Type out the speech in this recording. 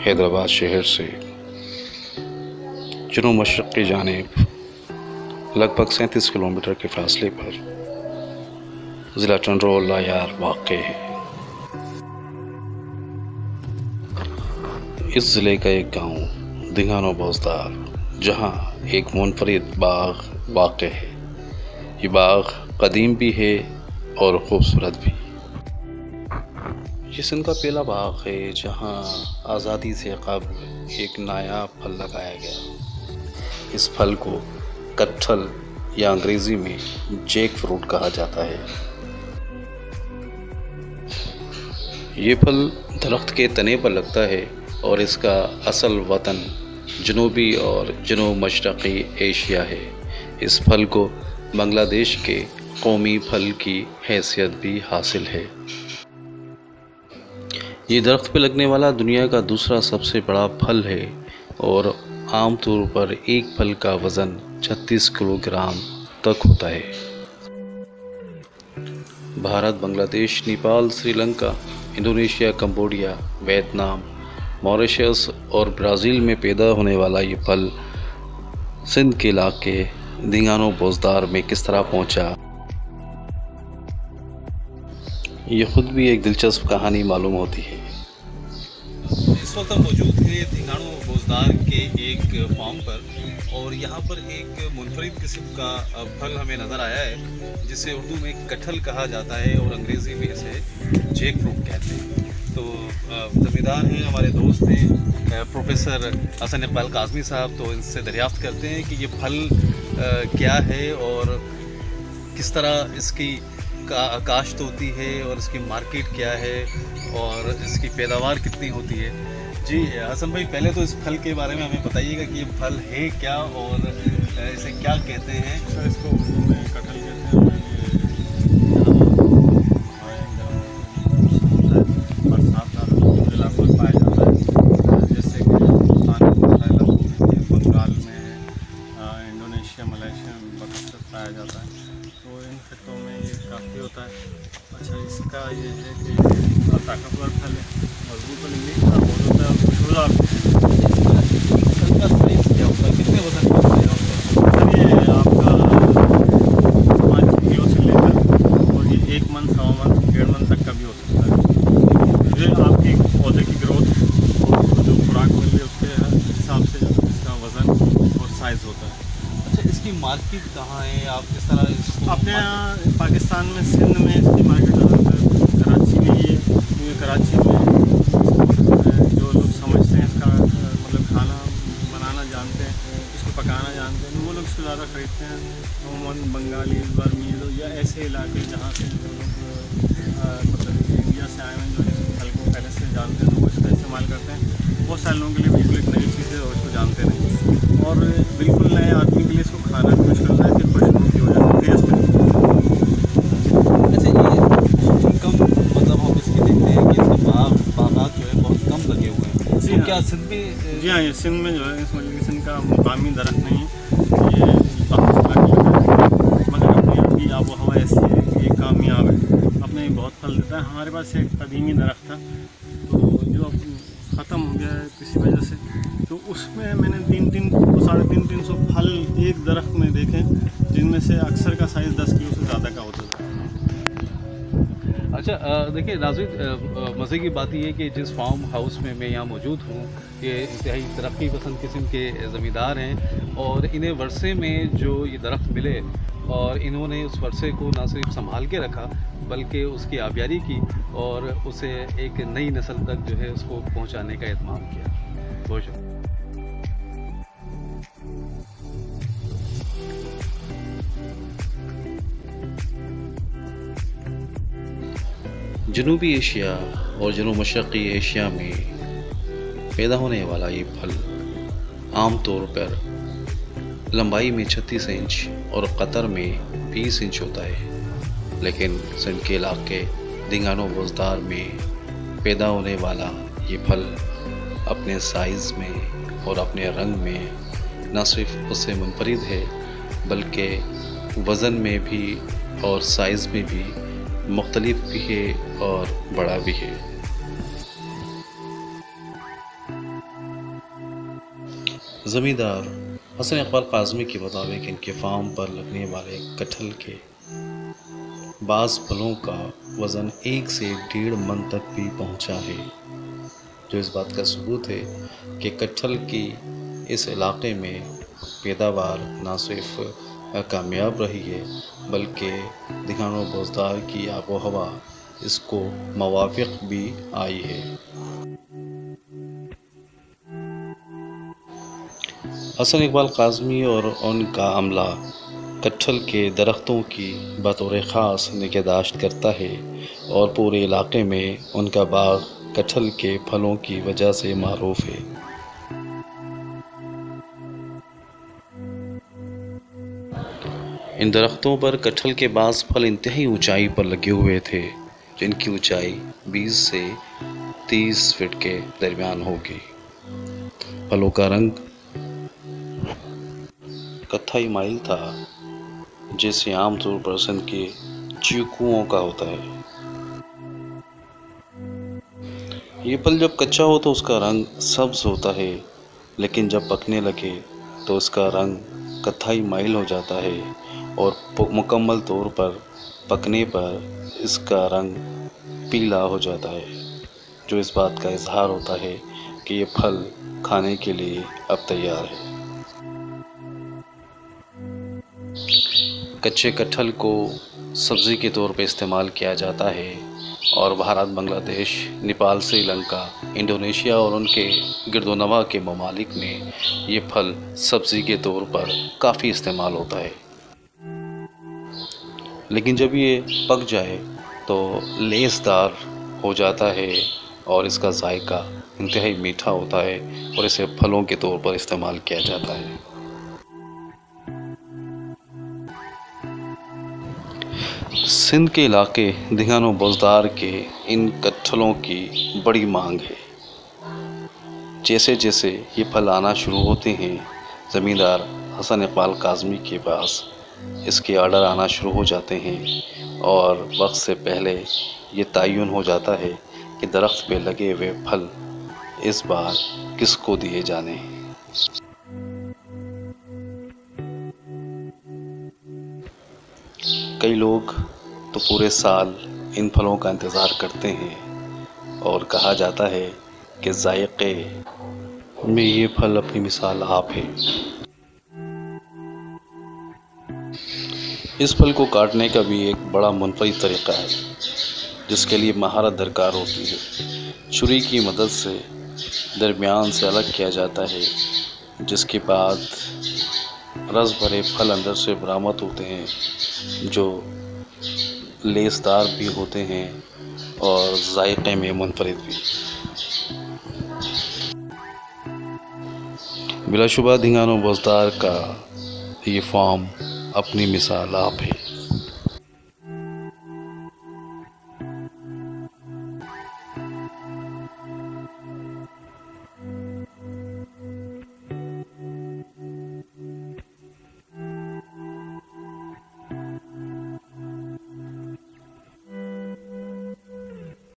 हैदराबाद शहर से जुनूब मशरक़ की जानिब लगभग 37 किलोमीटर के फासले पर ज़िला टंडरोल लायार वाक़ है। इस ज़िले का एक गांव दिंगानो बोजदार, जहां एक मुनफरिद बाग वाक़ है। ये बाग कदीम भी है और ख़ूबसूरत भी। ये सिंध का पहला बाग है जहां आज़ादी से कबल एक नायाब फल लगाया गया। इस फल को कटहल या अंग्रेज़ी में जैक फ्रूट कहा जाता है। ये फल दरख्त के तने पर लगता है और इसका असल वतन जनूबी और जनूब मशरक़ी एशिया है। इस फल को बांग्लादेश के कौमी फल की हैसियत भी हासिल है। ये दरख्त पे लगने वाला दुनिया का दूसरा सबसे बड़ा फल है और आमतौर पर एक फल का वज़न 36 किलोग्राम तक होता है। Bharat, Bangladesh, Nepal, Sri Lanka, Indonesia, Cambodia, Vietnam, Mauritius और ब्राज़ील में पैदा होने वाला ये फल सिंध के इलाके दिंगानो बोजदार में किस तरह पहुंचा, ये खुद भी एक दिलचस्प कहानी मालूम होती है। इस वक्त हम मौजूद हैं दिंगानो बोजदार के एक फार्म पर और यहाँ पर एक मुनफरिद किस्म का फल हमें नज़र आया है जिसे उर्दू में कटहल कहा जाता है और अंग्रेज़ी में इसे जैक फ्रूट कहते हैं। तो ज़मींदार हैं, हमारे दोस्त हैं प्रोफेसर हसन इकबाल काज़मी साहब। तो इनसे दरियाफ्त करते हैं कि ये फल क्या है और किस तरह इसकी काश्त होती है और इसकी मार्केट क्या है और इसकी पैदावार कितनी होती है। जी हसन भाई, पहले तो इस फल के बारे में हमें बताइएगा कि ये फल है क्या और इसे क्या कहते हैं। सर, इसको उर्दू में कटहल कहते हैं। बरसात इलाकों में पाया जाता है, जैसे कि बंगाल में, इंडोनेशिया, मलेशिया में बहुत पाया जाता है। तो इन खितों में ये काफ़ी होता है। अच्छा, इसका ये है कि ताकतवर फल है, मजबूत फल नहीं होता है, खुशबूदार। फल का साइज़ क्या होता है, कितने वजन का होता है? ये आपका 5 किलो से लेकर और ये 1 मन, 1.25 मन, 1.5 मन तक का भी हो सकता है। ये आपकी पौधे की ग्रोथ और जो खुराक मिल रही है उसके हिसाब से इसका वज़न और साइज़ होता है। अच्छा, इसकी मार्केट कहाँ है? आप किस तरह इसको अपने यहाँ पाकिस्तान में सिंध में इसकी मार्केट कराची में, ये कराची में जो लोग समझते हैं इसका मतलब खाना बनाना जानते हैं, इसको पकाना जानते हैं, वो लोग इसको ज़्यादा खरीदते हैं। अमूमन बंगाली, बर्मीज या ऐसे इलाके जहाँ से जो लोग मतलब इंडिया से आए हैं, जो इस फल को पहले से जानते हैं, तो वो इसका इस्तेमाल करते हैं। बहुत सारे लोगों के लिए बिल्कुल एक नई चीज़ है और इसको जानते नहीं, और बिल्कुल नए आदमी के लिए इसको खाना भी मुश्किल होता है कि खुशबू की वजह से टेस्ट नहीं। अच्छा, ये कम मतलब हम इसकी देखते हैं कि इसका बागात जो है बहुत कम लगे हुए हैं। जी तो हाँ। क्या सिंध में? जी हाँ, ये सिंध में जो है इस वजह सिंध का मुकामी दरख्त नहीं है, ये बाहर लगा है, मगर अपनी आबो हवा ऐसी है कि ये कामयाब है, अपने बहुत फल देता है। हमारे पास एक कदीमी दरख्त था तो जो ख़त्म हो गया है किसी वजह से, तो उसमें मैंने 300-350 फल एक दरख्त में देखे, जिनमें से अक्सर का साइज़ 10 किलो से ज़्यादा का होता था। अच्छा, देखिए नाज़रीन, मज़े की बात यह है कि जिस फार्म हाउस में मैं यहाँ मौजूद हूँ, ये इंतहाई तरक्की पसंद किस्म के ज़मींदार हैं और इन्हें वर्षे में जो ये दरख्त मिले और इन्होंने उस वर्षे को न सिर्फ संभाल के रखा बल्कि उसकी आबियारी की और उसे एक नई नस्ल तक जो है उसको पहुँचाने का एहतमाम किया। बहुत शुक्रिया। जनूबी एशिया और जनूब मशरक़ी एशिया में पैदा होने वाला ये फल आमतौर पर लंबाई में 36 इंच और कतर में 20 इंच होता है, लेकिन सिंध के इलाके दिंगानो बोजदार में पैदा होने वाला ये फल अपने साइज़ में और अपने रंग में न सिर्फ उससे मुनफरिद है बल्कि वज़न में भी और साइज़ में भी मुख्तलिफ भी है और बड़ा भी है। ज़मींदार हसन इकबाल काज़मी के मुताबिक इनके फार्म पर लगने वाले कटहल के बाज़ फलों का वज़न 1 से 1.5 मन तक भी पहुंचा है, जो इस बात का सबूत है कि कटहल की इस इलाके में पैदावार न सिर्फ कामयाब रही है बल्कि दिहानो बोजदार की आबो हवा इसको मुवाफिक भी आई है। हसन इकबाल काज़मी और उनका अमला कटहल के दरख्तों की बतौर ख़ास निगहदाश्त करता है और पूरे इलाके में उनका बाग कटहल के फलों की वजह से मारूफ है। इन दरख्तों पर कटहल के बाज़ फल इंतहाई ऊंचाई पर लगे हुए थे, जिनकी ऊंचाई 20 से 30 फीट के दरमियान होगी। फलों का रंग कत्थई माइल था, जैसे आमतौर पर सिंध के चीकुओं का होता है। ये फल जब कच्चा हो तो उसका रंग सब्ज होता है, लेकिन जब पकने लगे तो उसका रंग कत्थई माइल हो जाता है और मुकम्मल तौर पर पकने पर इसका रंग पीला हो जाता है, जो इस बात का इजहार होता है कि ये फल खाने के लिए अब तैयार है। कच्चे कटहल को सब्ज़ी के तौर पर इस्तेमाल किया जाता है और भारत, बांग्लादेश, नेपाल, श्रीलंका, इंडोनेशिया और उनके गिरदोनवा के ममालिक में ये फल सब्ज़ी के तौर पर काफ़ी इस्तेमाल होता है। लेकिन जब ये पक जाए तो लेसदार हो जाता है और इसका जायका इंतहाई मीठा होता है और इसे फलों के तौर पर इस्तेमाल किया जाता है। सिंध के इलाके दिहानो बोजदार के इन कटहलों की बड़ी मांग है। जैसे जैसे ये फल आना शुरू होते हैं, ज़मींदार हसन इकबाल काज़मी के पास इसके ऑर्डर आना शुरू हो जाते हैं और वक्त से पहले ये तयन हो जाता है कि दरख्त पे लगे हुए फल इस बार किसको दिए जाने। कई लोग तो पूरे साल इन फलों का इंतज़ार करते हैं और कहा जाता है कि जायके में ये फल अपनी मिसाल आप है। इस फल को काटने का भी एक बड़ा मुनफरिद तरीक़ा है, जिसके लिए महारत दरकार होती है। छुरी की मदद से दरमियान से अलग किया जाता है, जिसके बाद रस भरे फल अंदर से बरामद होते हैं, जो लेसदार भी होते हैं और जायके में मुनफरिद भी। बिलाशुबा दिहानो बोजदार का ये फार्म अपनी मिसाल आप है।